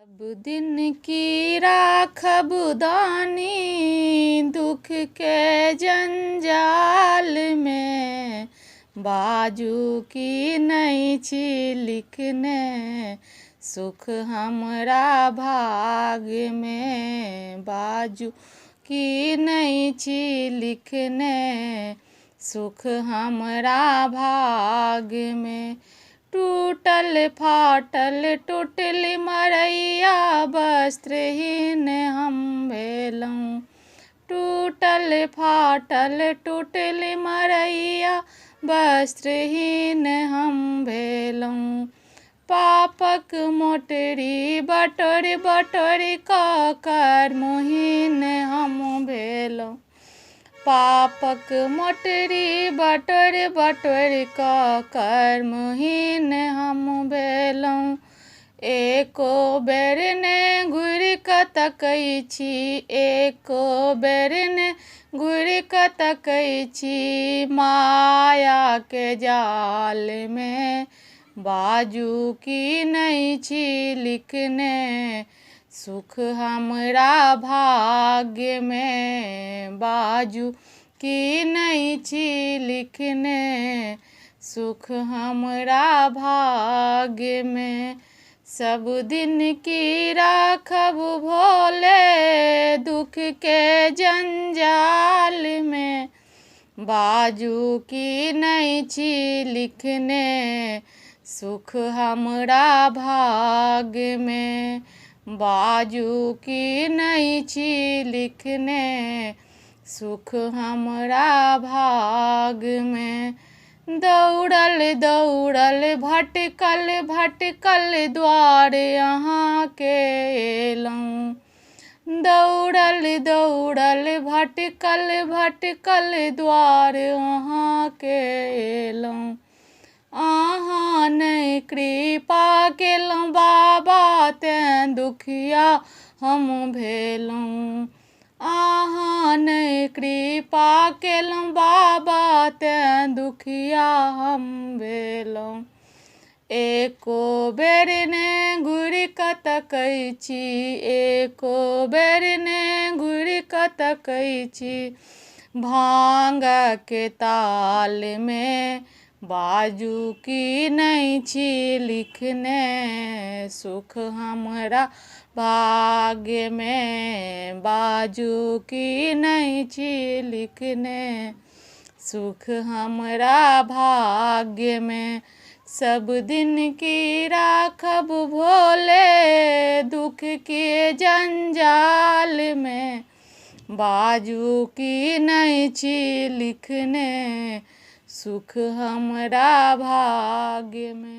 सब दिन की राखब दानी दुख के जंजाल में, बाजू की नहीं छी लिखने सुख हमरा भाग्य में, बाजू की नहीं छी लिखने सुख हमरा भाग्य में। टूटल फाटल टूटली मरैया वस्त्रहीन हम भेलहुँ, टूटल फाटल टूटली मरैया वस्त्रहीन हम भेलहुँ। पापक मोटरी बटोरी बटोरी कऽ कर्महीन हम भेलहुँ, पापक मोटरी बटोरी बटोरी कऽ कर्महीन हम भेलहुँ। एको बेर ने घुरि कऽ तकै छी, एको बेर ने घुरि कऽ तकै छी माया के जाल में, बाजू की नहीं छी लिखने सुख हमरा भाग्य में, बाजू की नहीं छी लिखने सुख हमरा भाग्य में। सब दिन की राखब भोले दुख के जंजाल में, बाजू की नहीं छी लिखने सुख हमरा भाग्य में, बाजू की नहीं छी लिखने सुख हमरा भाग्य में। दौड़ल दौड़ल भटकल भटकल द्वार अहाँ के एलहुँ, दौड़ल दौड़ल भटकल भटकल द्वार अहाँ के एलहुँ। अहाँ नहि कृपा केलहुँ बाबा तेँ दुखिया हम भेलहुँ, अहाँ नहि कृपा केलहुँ बाबा तेँ दुखिया हम भेलहुँ। एको बेर ने घुरि कऽ तकै छी, एको बेर ने घुरि कऽ तकै छी भांगक ताल में, बाजू की नहीं छी लिखने सुख हमरा भाग्य में, बाजू की नहीं छी लिखने सुख हमरा भाग्य में। सब दिन की राखब भोले दुख के जंजाल में, बाजू की नहीं छी लिखने सुख हमरा भाग्य में।